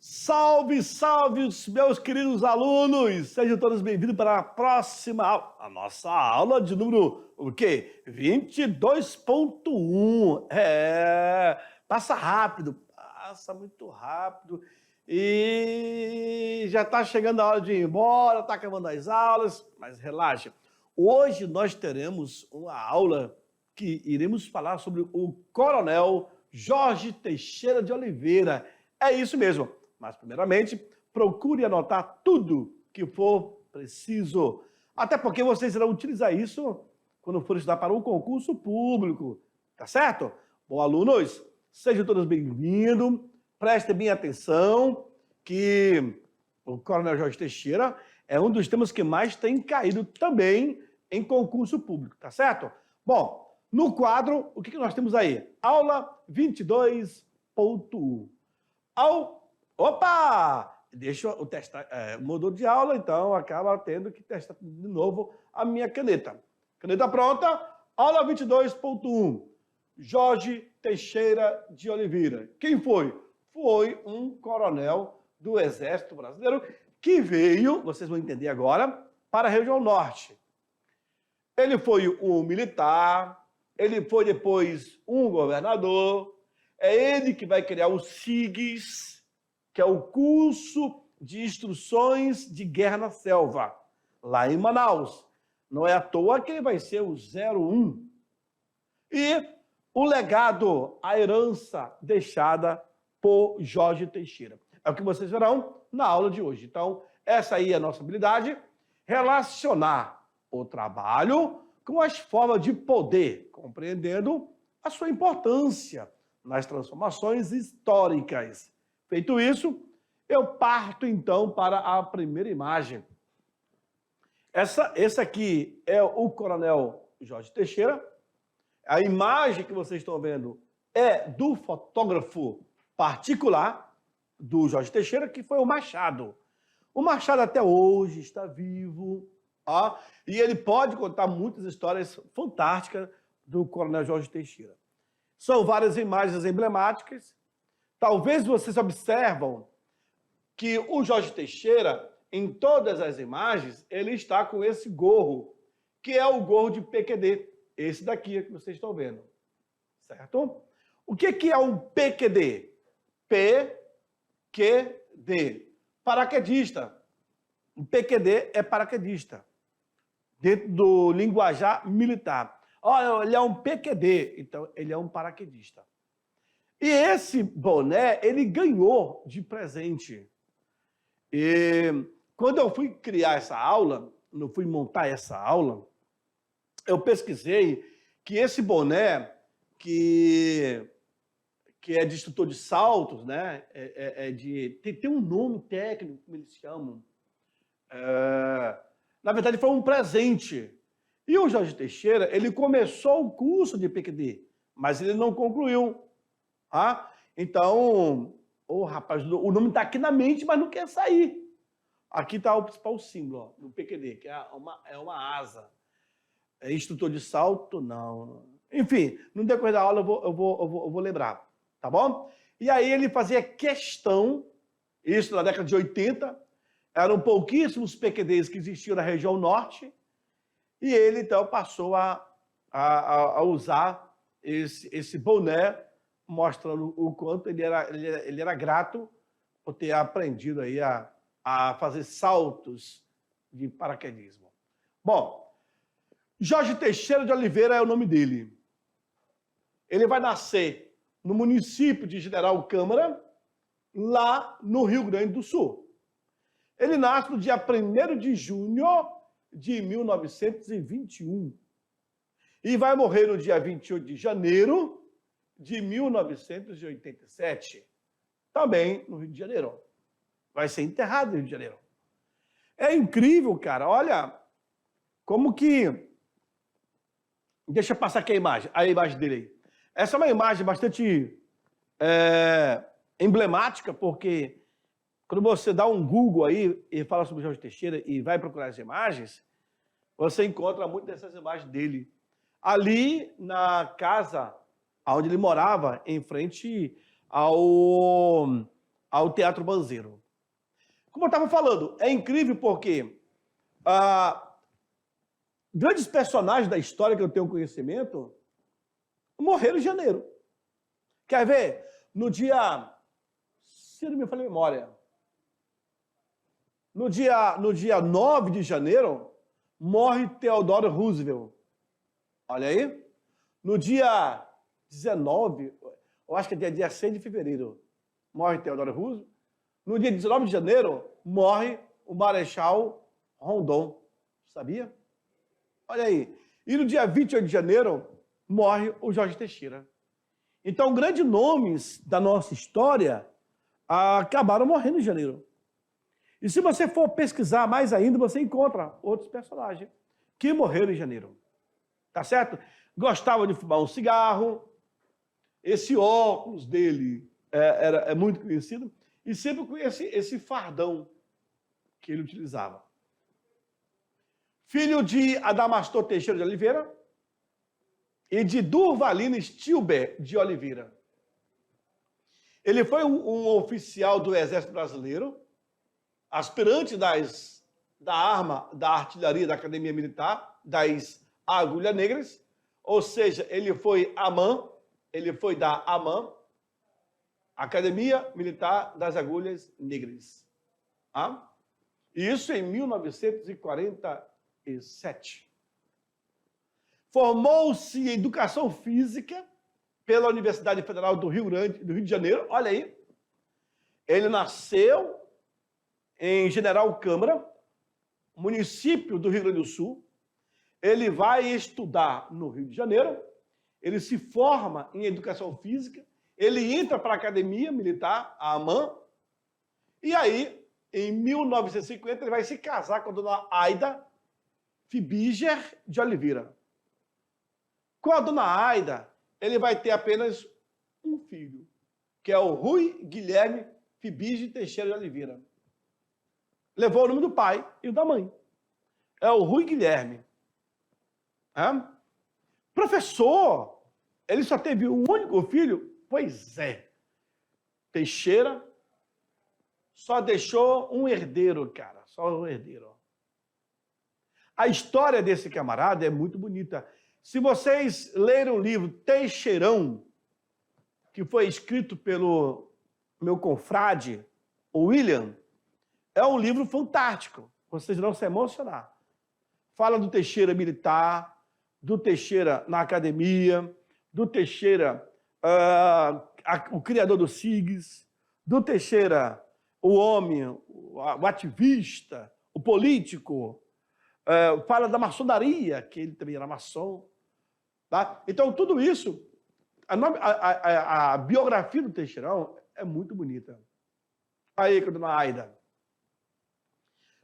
Salve, salve, os meus queridos alunos! Sejam todos bem-vindos para a próxima aula, a nossa aula de número, o quê? 22.1. Passa rápido, passa muito rápido. E já está chegando a hora de ir embora, está acabando as aulas, mas relaxa. Hoje nós teremos uma aula que iremos falar sobre o Coronel Jorge Teixeira de Oliveira. É isso mesmo. Mas, primeiramente, procure anotar tudo que for preciso. Até porque vocês irão utilizar isso quando for estudar para um concurso público. Tá certo? Bom, alunos, sejam todos bem-vindos. Prestem bem atenção que o Coronel Jorge Teixeira é um dos temas que mais tem caído também em concurso público. Tá certo? Bom, no quadro, o que nós temos aí? Aula 22.1. Opa! Deixa eu testar. Mudou de aula, então acaba tendo que testar de novo a minha caneta. Caneta pronta? Aula 22.1. Jorge Teixeira de Oliveira. Quem foi? Foi um coronel do Exército Brasileiro que veio, vocês vão entender agora, para a região norte. Ele foi um militar, ele foi depois um governador, é ele que vai criar o SIGs, que é o curso de instruções de guerra na selva, lá em Manaus. Não é à toa que ele vai ser o 01. E o legado, a herança deixada por Jorge Teixeira. É o que vocês verão na aula de hoje. Então, essa aí é a nossa habilidade, relacionar o trabalho com as formas de poder, compreendendo a sua importância nas transformações históricas. Feito isso, eu parto então para a primeira imagem. Esse aqui é o Coronel Jorge Teixeira. A imagem que vocês estão vendo é do fotógrafo particular do Jorge Teixeira, que foi o Machado. O Machado até hoje está vivo, ó, e ele pode contar muitas histórias fantásticas do Coronel Jorge Teixeira. São várias imagens emblemáticas. Talvez vocês observam que o Jorge Teixeira, em todas as imagens, ele está com esse gorro, que é o gorro de PQD, esse daqui que vocês estão vendo, certo? O que é um PQD? PQD, paraquedista. O PQD é paraquedista, dentro do linguajar militar. Olha, ele é um PQD, então ele é um paraquedista. E esse boné, ele ganhou de presente. E quando eu fui criar essa aula, eu fui montar essa aula, eu pesquisei que esse boné, que é de instrutor de saltos, né? Tem um nome técnico, como eles chamam. Na verdade, foi um presente. E o Jorge Teixeira, ele começou o curso de PQD, mas ele não concluiu. Então, rapaz, o nome está aqui na mente, mas não quer sair. Aqui está o principal símbolo do PQD, que é uma asa. É instrutor de salto? Não. Enfim, no decorrer da aula eu vou lembrar, tá bom? E aí ele fazia questão, isso na década de 80, eram pouquíssimos PQDs que existiam na região norte, e ele então passou a usar esse boné, mostrando o quanto ele era grato por ter aprendido aí a fazer saltos de paraquedismo. Bom, Jorge Teixeira de Oliveira é o nome dele. Ele vai nascer no município de General Câmara, lá no Rio Grande do Sul. Ele nasce no dia 1º de junho de 1921 e vai morrer no dia 28 de janeiro de 1987, também no Rio de Janeiro. Vai ser enterrado no Rio de Janeiro. É incrível, cara. Olha como que... Deixa eu passar aqui a imagem dele aí. Essa é uma imagem bastante emblemática, porque quando você dá um Google aí e fala sobre Jorge Teixeira e vai procurar as imagens, você encontra muitas dessas imagens dele. Ali na casa onde ele morava, em frente ao ao Teatro Banzeiro. Como eu estava falando, é incrível porque grandes personagens da história que eu tenho conhecimento morreram em janeiro. Quer ver? No dia, se não me falha a memória, no dia 9 de janeiro, morre Theodore Roosevelt. Olha aí. No dia 19, eu acho que é dia 6 de fevereiro, morre Theodore Roosevelt. No dia 19 de janeiro, morre o Marechal Rondon. Sabia? Olha aí. E no dia 28 de janeiro, morre o Jorge Teixeira. Então, grandes nomes da nossa história acabaram morrendo em janeiro. E se você for pesquisar mais ainda, você encontra outros personagens que morreram em janeiro. Tá certo? Gostava de fumar um cigarro. Esse óculos dele é muito conhecido. E sempre com esse fardão que ele utilizava. Filho de Adamastor Teixeira de Oliveira e de Durvalina Stilber de Oliveira. Ele foi um oficial do Exército Brasileiro, aspirante da artilharia da Academia Militar, das Agulhas Negras, ou seja, ele foi AMAN, ele foi da AMAN, Academia Militar das Agulhas Negras. Isso em 1947. Formou-se em Educação Física pela Universidade Federal do Rio de Janeiro. Olha aí. Ele nasceu em General Câmara, município do Rio Grande do Sul. Ele vai estudar no Rio de Janeiro. Ele se forma em Educação Física. Ele entra para a Academia Militar, a AMAN. E aí, em 1950, ele vai se casar com a dona Aida Fibiger de Oliveira. Com a dona Aida, ele vai ter apenas um filho, que é o Rui Guilherme Fibiger Teixeira de Oliveira. Levou o nome do pai e o da mãe. É o Rui Guilherme. Professor, ele só teve um único filho? Pois é. Teixeira só deixou um herdeiro, cara. Só um herdeiro. A história desse camarada é muito bonita. Se vocês lerem o livro Teixeirão, que foi escrito pelo meu confrade, o William, é um livro fantástico. Vocês vão se emocionar. Fala do Teixeira militar, do Teixeira na academia, do Teixeira, o criador do SIGS, do Teixeira, o homem, o ativista, o político, fala da maçonaria, que ele também era maçom. Tá? Então, tudo isso, a biografia do Teixeirão é muito bonita. Aí, com a dona Aida.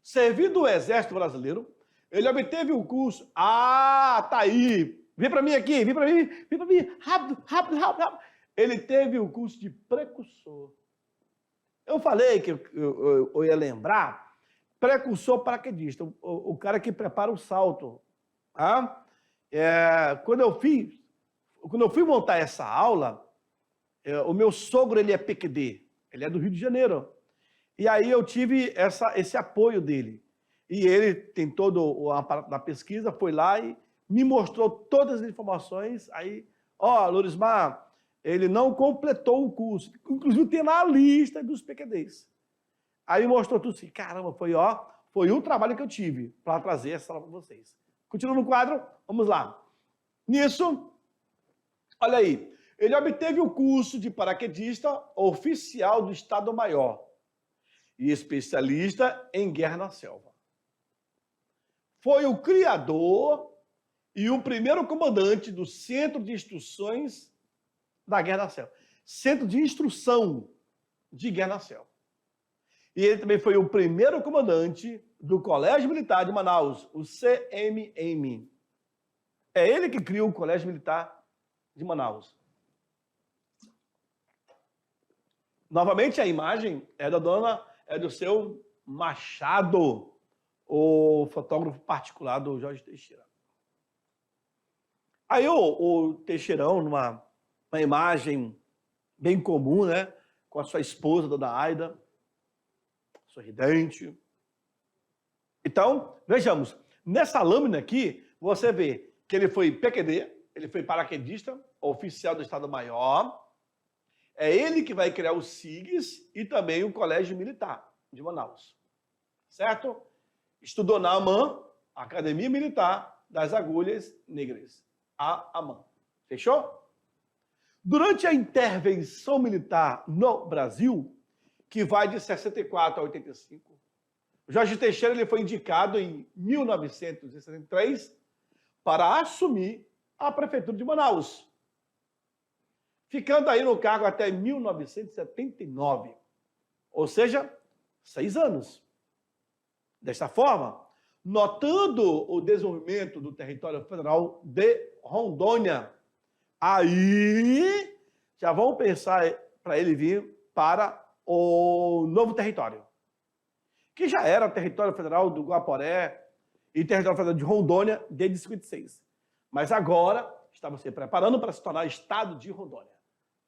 Servindo o Exército Brasileiro, ele obteve o curso... tá aí! Vem para mim aqui, vem para mim, rápido, rápido, rápido, rápido. Ele teve o curso de precursor. Eu falei que eu ia lembrar, precursor paraquedista, o cara que prepara o salto. Tá? Quando eu fui montar essa aula, o meu sogro, ele é PQD, ele é do Rio de Janeiro. E aí eu tive esse apoio dele. E ele tem todo o aparato da pesquisa, foi lá e me mostrou todas as informações. Aí, Lorismar, ele não completou o curso. Inclusive tem lá a lista dos PQDs. Aí mostrou tudo assim, caramba, foi o trabalho que eu tive para trazer essa aula para vocês. Continua no quadro, vamos lá. Nisso, olha aí, ele obteve o curso de paraquedista oficial do Estado-Maior e especialista em guerra na selva. Foi o criador e o primeiro comandante do Centro de Instruções da Guerra na Selva. Centro de Instrução de Guerra na Selva. E ele também foi o primeiro comandante do Colégio Militar de Manaus, o CMM. É ele que criou o Colégio Militar de Manaus. Novamente, a imagem é do seu Machado, o fotógrafo particular do Jorge Teixeira. Aí o Teixeirão, numa imagem bem comum, né? com a sua esposa, dona Aida, sorridente. Então, vejamos, nessa lâmina aqui, você vê que ele foi PQD, ele foi paraquedista, oficial do Estado-Maior. É ele que vai criar o SIGs e também o Colégio Militar de Manaus. Certo? Estudou na AMAN, Academia Militar das Agulhas Negras. A AMAN. Fechou? Durante a intervenção militar no Brasil, que vai de 64 a 85, Jorge Teixeira ele foi indicado em 1963 para assumir a Prefeitura de Manaus, ficando aí no cargo até 1979, ou seja, 6 anos. Desta forma, notando o desenvolvimento do território federal de Rondônia, aí já vão pensar para ele vir para o novo território, que já era território federal do Guaporé e território federal de Rondônia desde 56. Mas agora estava se preparando para se tornar estado de Rondônia.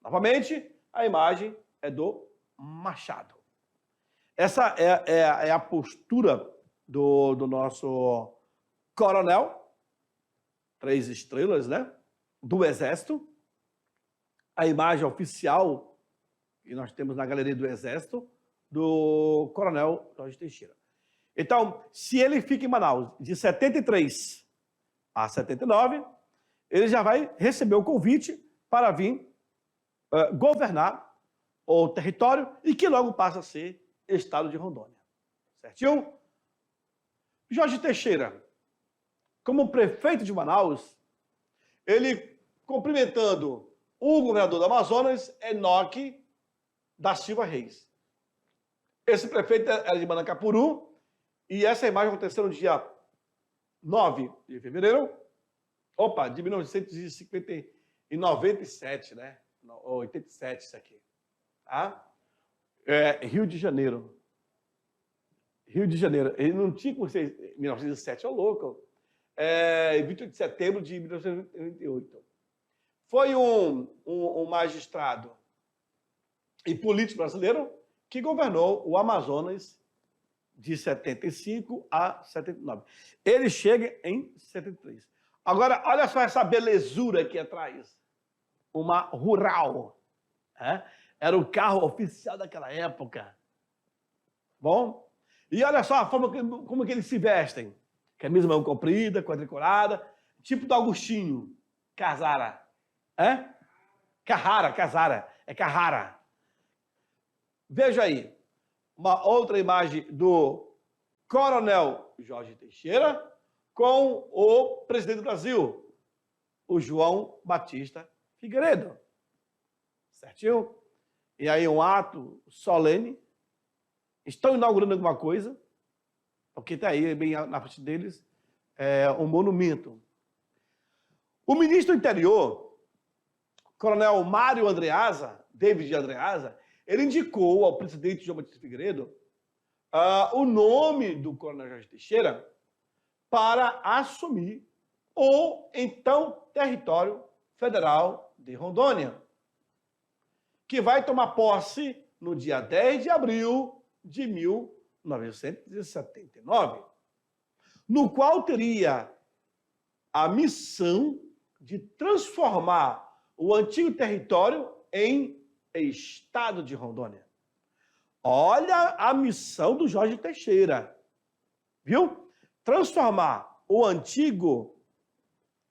Novamente, a imagem é do Machado. Essa é a postura do nosso coronel, 3 estrelas, né? Do Exército. A imagem oficial que nós temos na galeria do Exército, do coronel Jorge Teixeira. Então, se ele fica em Manaus de 73 a 79, ele já vai receber o convite para vir governar o território e que logo passa a ser estado de Rondônia. Certinho? Jorge Teixeira, como prefeito de Manaus, ele cumprimentando o governador do Amazonas, Enoque da Silva Reis. Esse prefeito era de Manacapuru e essa imagem aconteceu no dia 9 de fevereiro, de 1997, né? 87 isso aqui. Tá? Rio de Janeiro. Rio de Janeiro. Ele não tinha como ser 1907, é louco. 28 de setembro de 1988. Foi um magistrado e político brasileiro que governou o Amazonas de 75 a 79. Ele chega em 73. Agora, olha só essa belezura aqui atrás. Uma rural. Era o carro oficial daquela época. Bom? E olha só a forma como que eles se vestem. Camisa mão comprida, quadriculada, tipo do Agostinho. Casara. Casara. É Carrara. Veja aí. Uma outra imagem do coronel Jorge Teixeira com o presidente do Brasil, o João Batista Figueiredo. Certinho? E aí um ato solene. Estão inaugurando alguma coisa, porque está aí, bem na frente deles, um monumento. O ministro do Interior, coronel Mário Andreasa, David Andreasa, ele indicou ao presidente João Batista Figueiredo o nome do coronel Jorge Teixeira para assumir o então território federal de Rondônia, que vai tomar posse no dia 10 de abril de 1979, no qual teria a missão de transformar o antigo território em estado de Rondônia. Olha a missão do Jorge Teixeira, viu? Transformar o antigo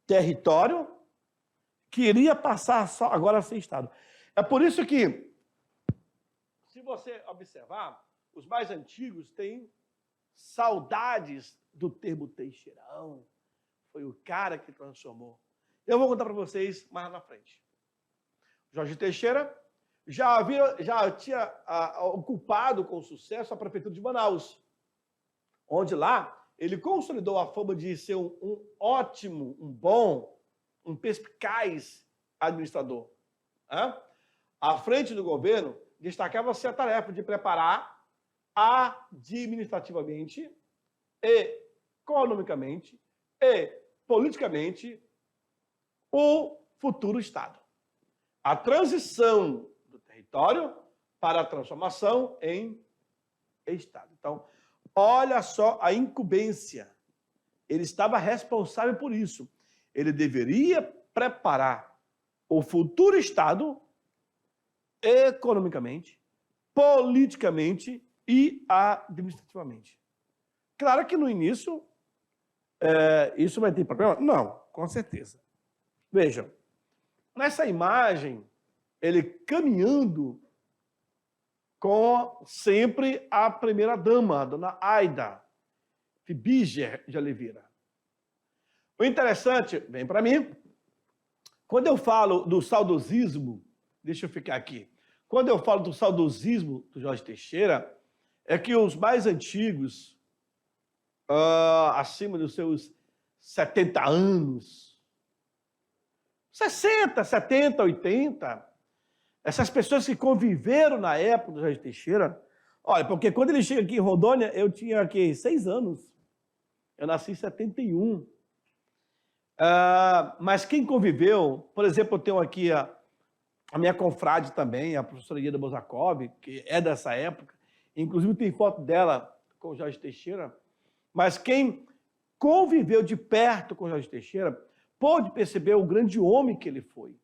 território que iria passar agora a ser estado. É por isso que, se você observar, os mais antigos têm saudades do termo Teixeirão. Foi o cara que transformou. Eu vou contar para vocês mais na frente. Jorge Teixeira já tinha ocupado com sucesso a prefeitura de Manaus, onde lá ele consolidou a fama de ser um ótimo, um bom, um perspicaz administrador. À frente do governo, destacava-se a tarefa de preparar administrativamente, economicamente e politicamente o futuro Estado. A transição do território para a transformação em Estado. Então, olha só a incumbência. Ele estava responsável por isso. Ele deveria preparar o futuro Estado economicamente, politicamente e administrativamente. Claro que no início isso vai ter problema? Não, com certeza. Vejam, nessa imagem, ele caminhando com sempre a primeira-dama, a dona Aida Fibiger de Oliveira. O interessante, vem para mim, quando eu falo do saudosismo, deixa eu ficar aqui, quando eu falo do saudosismo do Jorge Teixeira, é que os mais antigos, acima dos seus 70 anos, 60, 70, 80, essas pessoas que conviveram na época do Jorge Teixeira, olha, porque quando ele chega aqui em Rondônia, eu tinha aqui 6 anos. Eu nasci em 71. Mas quem conviveu, por exemplo, eu tenho aqui a minha confrade também, a professora Ieda Bozakov, que é dessa época, inclusive tem foto dela com o Jorge Teixeira, mas quem conviveu de perto com o Jorge Teixeira pôde perceber o grande homem que ele foi.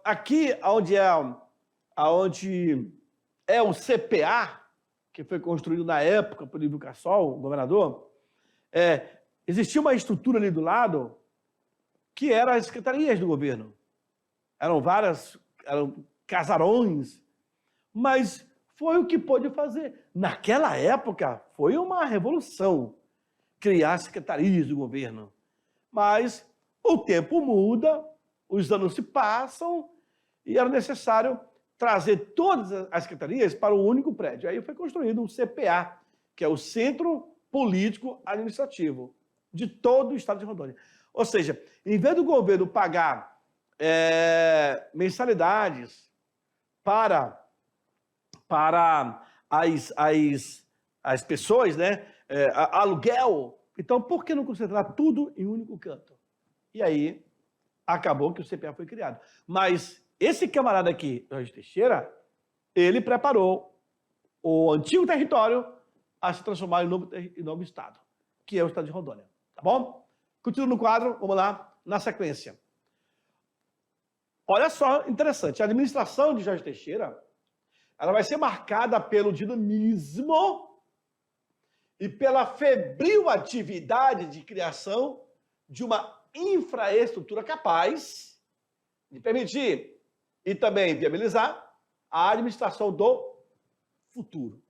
Aqui, onde é o CPA, que foi construído na época por Lívio Cassol, o governador, existia uma estrutura ali do lado que eram as secretarias do governo. Eram casarões, mas foi o que pôde fazer. Naquela época, foi uma revolução criar secretarias do governo. Mas o tempo muda, os anos se passam e era necessário trazer todas as secretarias para um único prédio. Aí foi construído o CPA, que é o Centro Político Administrativo de todo o estado de Rondônia. Ou seja, em vez do governo pagar mensalidades para as pessoas, né? Aluguel, então por que não concentrar tudo em um único canto? E aí acabou que o CPA foi criado. Mas esse camarada aqui, Jorge Teixeira, ele preparou o antigo território a se transformar em novo estado, que é o estado de Rondônia. Tá bom? Continua no quadro, vamos lá, na sequência. Olha só, interessante, a administração de Jorge Teixeira, ela vai ser marcada pelo dinamismo e pela febril atividade de criação de uma infraestrutura capaz de permitir e também viabilizar a administração do futuro.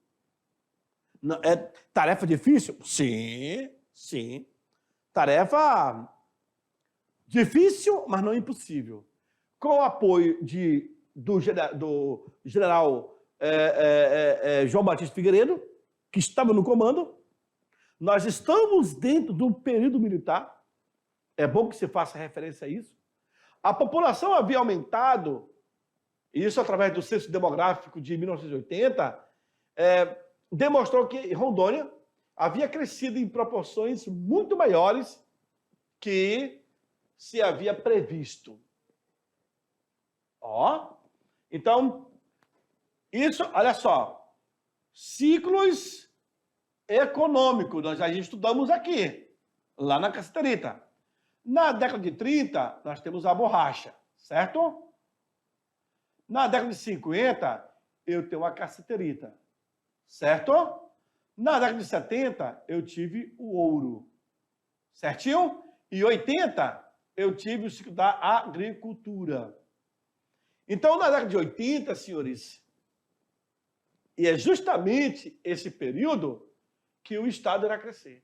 É tarefa difícil? Sim, sim. Tarefa difícil, mas não impossível. Com o apoio do general João Batista Figueiredo, que estava no comando, nós estamos dentro do período militar. É bom que se faça referência a isso. A população havia aumentado, e isso através do censo demográfico de 1980, demonstrou que Rondônia havia crescido em proporções muito maiores que se havia previsto. Então, isso, olha só, ciclos econômicos, nós já estudamos aqui, lá na Caceterita. Na década de 30, nós temos a borracha, certo? Na década de 50, eu tenho a caceterita, certo? Na década de 70, eu tive o ouro, certinho? E 80, eu tive o ciclo da agricultura. Então, na década de 80, senhores, e é justamente esse período que o Estado irá crescer.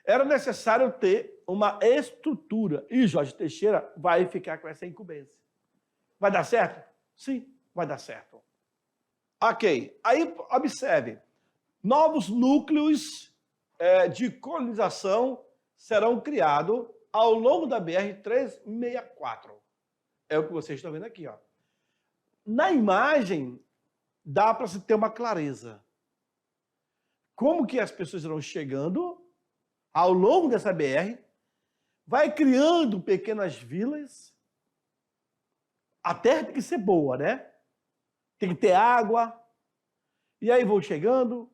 Era necessário ter uma estrutura. E Jorge Teixeira vai ficar com essa incumbência. Vai dar certo? Sim, vai dar certo. Ok. Aí, observe. Novos núcleos de colonização serão criados ao longo da BR-364. É o que vocês estão vendo aqui. Na imagem, dá para se ter uma clareza. Como que as pessoas irão chegando ao longo dessa BR, vai criando pequenas vilas. A terra tem que ser boa, né? tem que ter água. E aí vão chegando.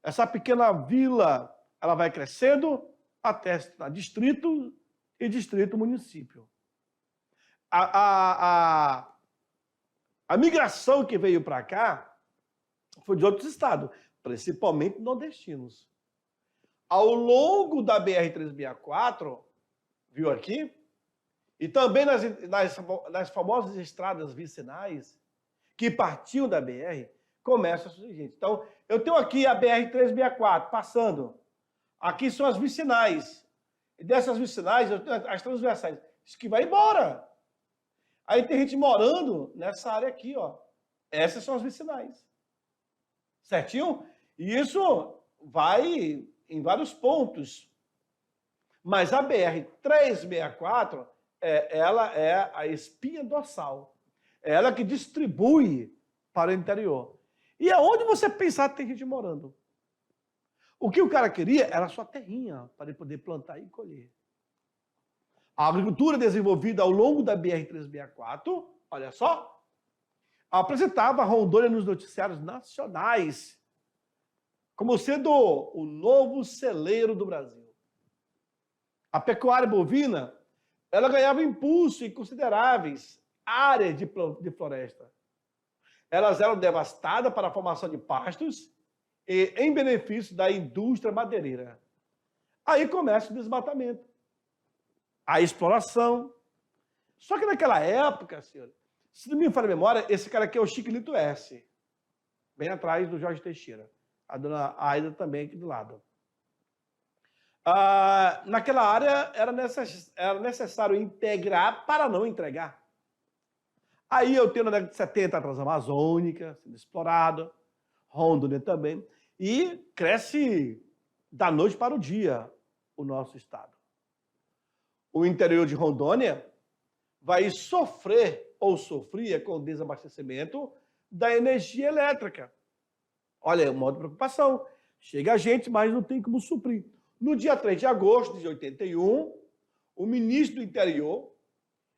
Essa pequena vila, ela vai crescendo até se tornar distrito e distrito-município. A migração que veio para cá foi de outros estados, principalmente nordestinos. Ao longo da BR-364, viu aqui? E também nas famosas estradas vicinais, que partiam da BR, começa a surgir gente. Então, eu tenho aqui a BR-364 passando. Aqui são as vicinais. E dessas vicinais, eu tenho as transversais. Isso que vai embora. Aí tem gente morando nessa área aqui, ó. Essas são as vicinais. Certinho? E isso vai em vários pontos. Mas a BR-364, ela é a espinha dorsal. É ela que distribui para o interior. E aonde você pensar tem gente morando. O que o cara queria era sua terrinha para ele poder plantar e colher. A agricultura desenvolvida ao longo da BR-364, olha só, apresentava Rondônia nos noticiários nacionais como sendo o novo celeiro do Brasil. A pecuária bovina, ela ganhava impulso em consideráveis áreas de floresta. Elas eram devastadas para a formação de pastos e em benefício da indústria madeireira. Aí começa o desmatamento, a exploração. Só que naquela época, senhor, se não me falha a memória, esse cara aqui é o Chiquilito S, bem atrás do Jorge Teixeira. A dona Aida também aqui do lado. Naquela área era necessário integrar para não entregar. Aí eu tenho na década de 70 a Transamazônica sendo explorada, Rondônia também, e cresce da noite para o dia o nosso estado. O interior de Rondônia vai sofrer ou sofria com o desabastecimento da energia elétrica. Olha, é uma outra preocupação. Chega a gente, mas não tem como suprir. No dia 3 de agosto de 81, o ministro do Interior,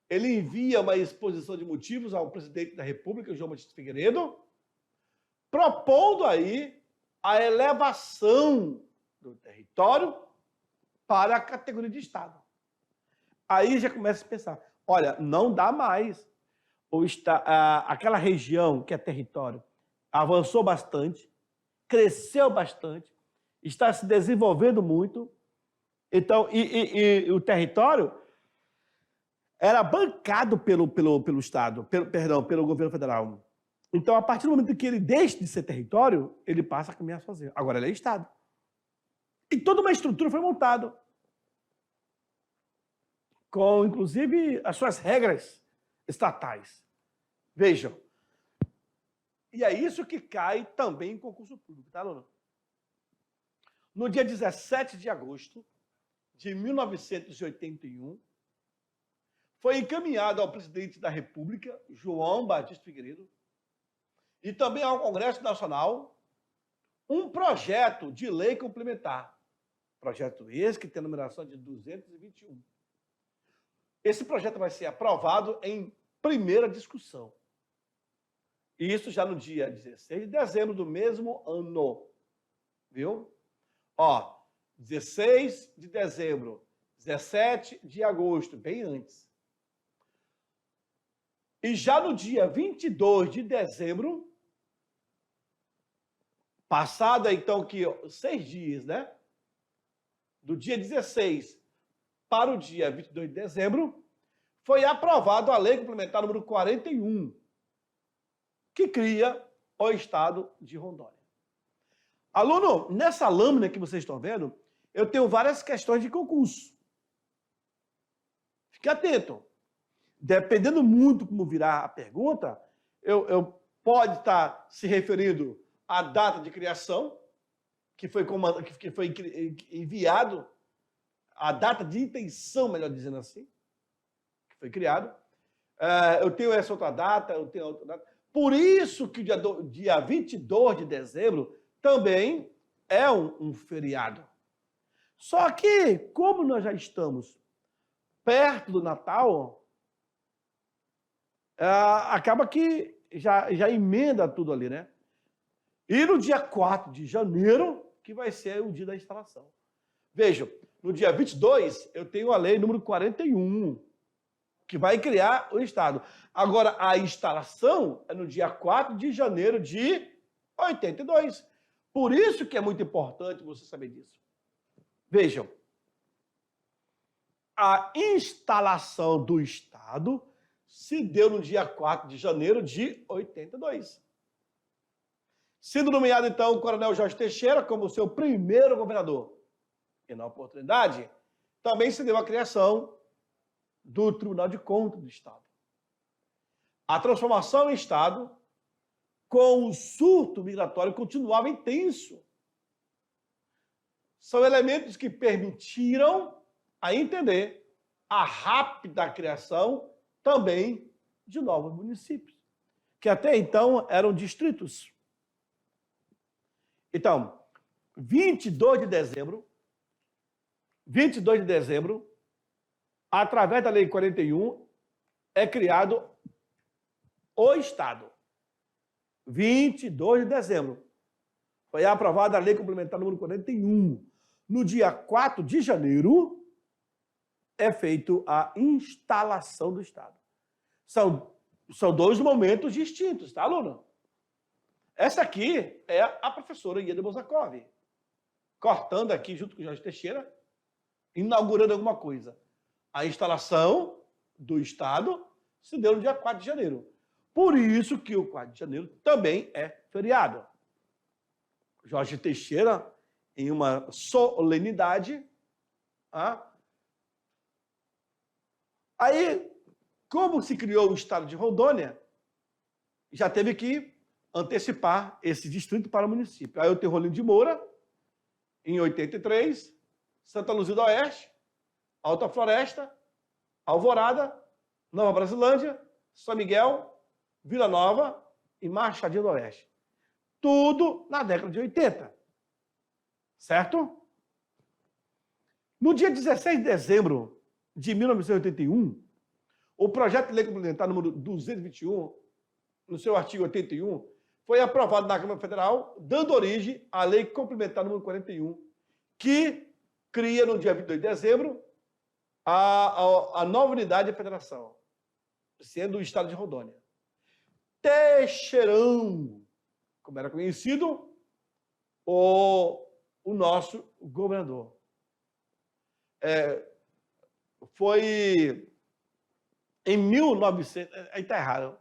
ele envia uma exposição de motivos ao presidente da República, João Batista Figueiredo, propondo aí a elevação do território para a categoria de Estado. Aí já começa a pensar, olha, não dá mais. Aquela região que é território avançou bastante, cresceu bastante, está se desenvolvendo muito. Então, e o território era bancado pelo Estado, pelo governo federal. Então, a partir do momento que ele deixa de ser território, ele passa a caminhar sozinho. Agora ele é Estado. E toda uma estrutura foi montada, com, inclusive, as suas regras estatais. Vejam. E é isso que cai também em concurso público, tá, aluno? No dia 17 de agosto de 1981, foi encaminhado ao presidente da República, João Batista Figueiredo, e também ao Congresso Nacional, um projeto de lei complementar. Projeto esse que tem a numeração de 221. Esse projeto vai ser aprovado em primeira discussão. E isso já no dia 16 de dezembro do mesmo ano. Viu? Ó, 16 de dezembro, 17 de agosto, bem antes. E já no dia 22 de dezembro, passado então que 6 dias, né? Do dia 16 para o dia 22 de dezembro, foi aprovado a Lei Complementar número 41, que cria o Estado de Rondônia. Aluno, nessa lâmina que vocês estão vendo, eu tenho várias questões de concurso. Fique atento. Dependendo muito como virá a pergunta, eu pode estar se referindo à data de criação, que foi enviado, a data de intenção, melhor dizendo assim, que foi criado. Eu tenho essa outra data, eu tenho outra data. Por isso que o dia 22 de dezembro também é um feriado. Só que, como nós já estamos perto do Natal, acaba que já emenda tudo ali, né? E no dia 4 de janeiro, que vai ser o dia da instalação. Vejam, no dia 22, eu tenho a lei número 41, que vai criar o Estado. Agora, a instalação é no dia 4 de janeiro de 82. Por isso que é muito importante você saber disso. Vejam, a instalação do Estado se deu no dia 4 de janeiro de 82. Sendo nomeado, então, o coronel Jorge Teixeira como seu primeiro governador. E, na oportunidade, também se deu a criação do Tribunal de Contas do Estado. A transformação em Estado, com o surto migratório, continuava intenso. São elementos que permitiram a entender a rápida criação também de novos municípios, que até então eram distritos. Então, 22 de dezembro, através da Lei 41, é criado o Estado. 22 de dezembro. Foi aprovada a Lei Complementar número 41. No dia 4 de janeiro, é feita a instalação do Estado. São dois momentos distintos, tá, aluno? Essa aqui é a professora Ieda Bozakov, cortando aqui junto com o Jorge Teixeira, inaugurando alguma coisa. A instalação do Estado se deu no dia 4 de janeiro. Por isso que o 4 de janeiro também é feriado. Jorge Teixeira, em uma solenidade. Aí, como se criou o Estado de Rondônia, já teve que antecipar esse distrito para o município. Aí eu tenho Rolim de Moura, em 83, Santa Luzia do Oeste, Alta Floresta, Alvorada, Nova Brasilândia, São Miguel, Vila Nova e Machadinho do Oeste. Tudo na década de 80. Certo? No dia 16 de dezembro de 1981, o projeto de lei complementar número 221, no seu artigo 81, foi aprovado na Câmara Federal, dando origem à lei complementar número 41, que cria no dia 22 de dezembro a nova unidade de federação, sendo o Estado de Rondônia. Teixeirão, como era conhecido, o nosso governador. Foi em 1900... Aí está errado.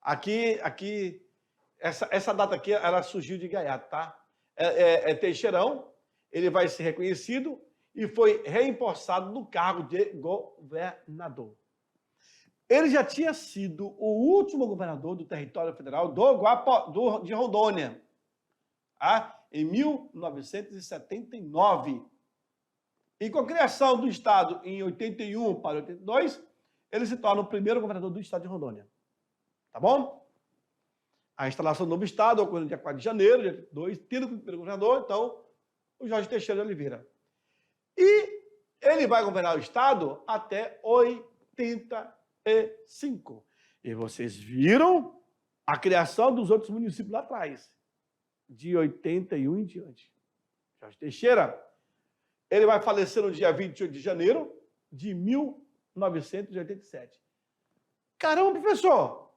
Aqui essa data aqui, ela surgiu de gaiato, tá? Teixeirão, ele vai ser reconhecido e foi reempossado no cargo de governador. Ele já tinha sido o último governador do território federal de Rondônia, em 1979. E com a criação do Estado em 81 para 82, ele se torna o primeiro governador do Estado de Rondônia. Tá bom? A instalação do novo Estado ocorreu no dia 4 de janeiro, dia 2, tendo como primeiro governador, então, o Jorge Teixeira de Oliveira. E ele vai governar o Estado até 85. E vocês viram a criação dos outros municípios lá atrás, de 81 em diante. Jorge Teixeira, ele vai falecer no dia 28 de janeiro de 1987. Caramba, professor!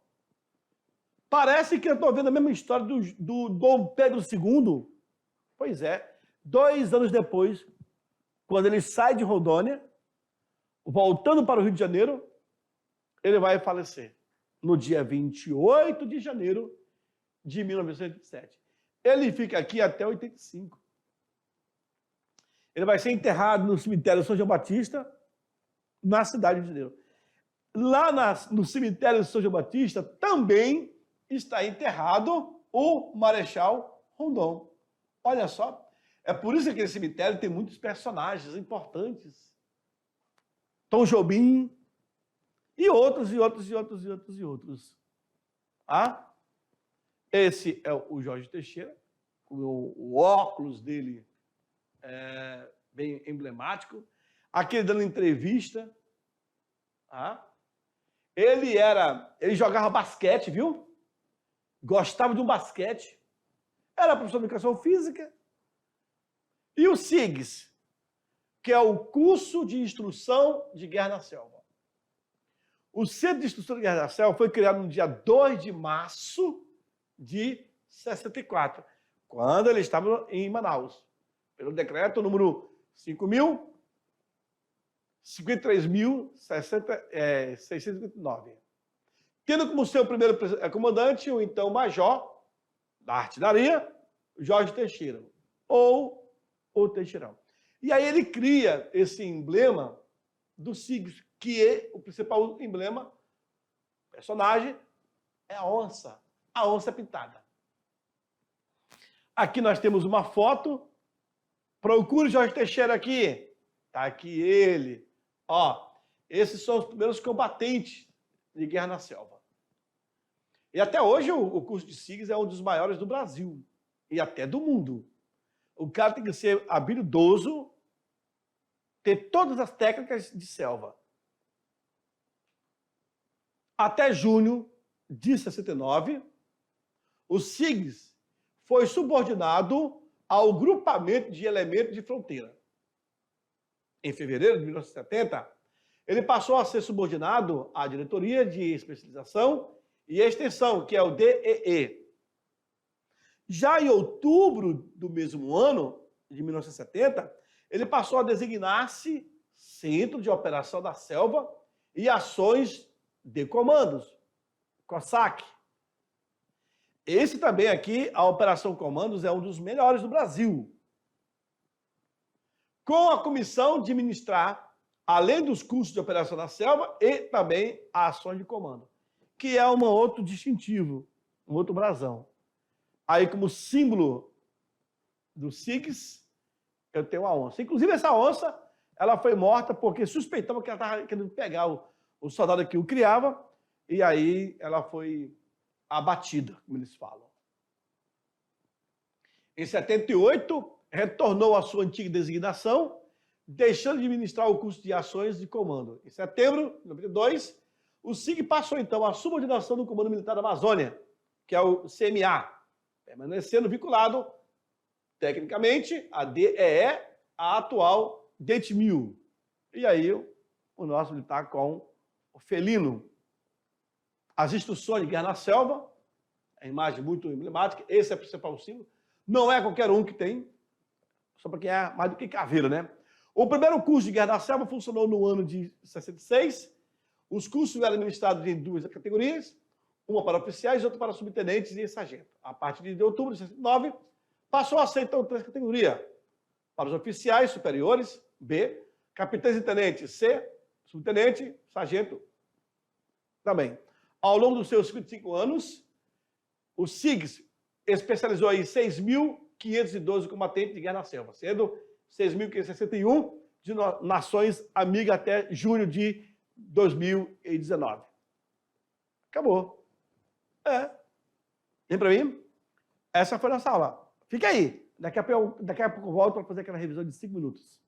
Parece que eu estou vendo a mesma história do Dom Pedro II. Pois é, 2 anos depois, quando ele sai de Rondônia, voltando para o Rio de Janeiro, ele vai falecer no dia 28 de janeiro de 1907. Ele fica aqui até 85. Ele vai ser enterrado no cemitério São João Batista, na cidade do Rio de Janeiro. Lá no cemitério São João Batista também está enterrado o Marechal Rondon. Olha só, é por isso que aquele cemitério tem muitos personagens importantes. Tom Jobim e outros. Esse é o Jorge Teixeira, com o óculos dele bem emblemático. Aquele dando entrevista. Ele jogava basquete, viu? Gostava de um basquete. Era professor de educação física. E o SIGS, que é o Curso de Instrução de Guerra na Selva. O Centro de Instrução de Guerra na Selva foi criado no dia 2 de março de 64, quando ele estava em Manaus, pelo decreto número 53.659. Tendo como seu primeiro comandante o então major da artilharia, Jorge Teixeira, ou o Teixeirão. E aí ele cria esse emblema do SIGS, que é o principal emblema, personagem, é a onça pintada. Aqui nós temos uma foto, procure Jorge Teixeira aqui, tá aqui ele, ó, esses são os primeiros combatentes de guerra na selva. E até hoje o curso de SIGS é um dos maiores do Brasil e até do mundo. O cara tem que ser habilidoso, ter todas as técnicas de selva. Até junho de 69, o SIGS foi subordinado ao grupamento de elementos de fronteira. Em fevereiro de 1970, ele passou a ser subordinado à Diretoria de Especialização e Extensão, que é o DEE. Já em outubro do mesmo ano, de 1970, ele passou a designar-se Centro de Operação da Selva e Ações de Comandos, COSAC. Esse também aqui, a Operação Comandos, é um dos melhores do Brasil. Com a comissão de ministrar, além dos cursos de operação na selva, e também a ações de comando, que é um outro distintivo, um outro brasão. Aí, como símbolo do SIGS, eu tenho a onça. Inclusive, essa onça, ela foi morta porque suspeitava que ela estava querendo pegar o soldado que o criava, e aí ela foi abatida, como eles falam. Em 78, retornou à sua antiga designação, deixando de ministrar o curso de ações de comando. Em setembro de 92, o SIG passou então à subordinação do Comando Militar da Amazônia, que é o CMA, permanecendo vinculado tecnicamente a DEE, a atual DETMIL. E aí o nosso militar com o felino. As instruções de guerra na selva, a imagem muito emblemática, esse é o principal símbolo, não é qualquer um que tem, só para quem é mais do que caveira, né? O primeiro curso de guerra na selva funcionou no ano de 66. Os cursos eram administrados em duas categorias, uma para oficiais e outra para subtenentes e sargento. A partir de outubro de 69, passou a ser, então, três categorias. Para os oficiais superiores, B, capitães e tenentes, C, subtenente, sargento, também. Ao longo dos seus 55 anos, o SIGS especializou em 6.512 combatentes de guerra na selva, sendo 6.561 de nações amigas até junho de 2019. Acabou. Vem para mim? Essa foi a nossa aula. Fica aí. Daqui a pouco eu volto para fazer aquela revisão de 5 minutos.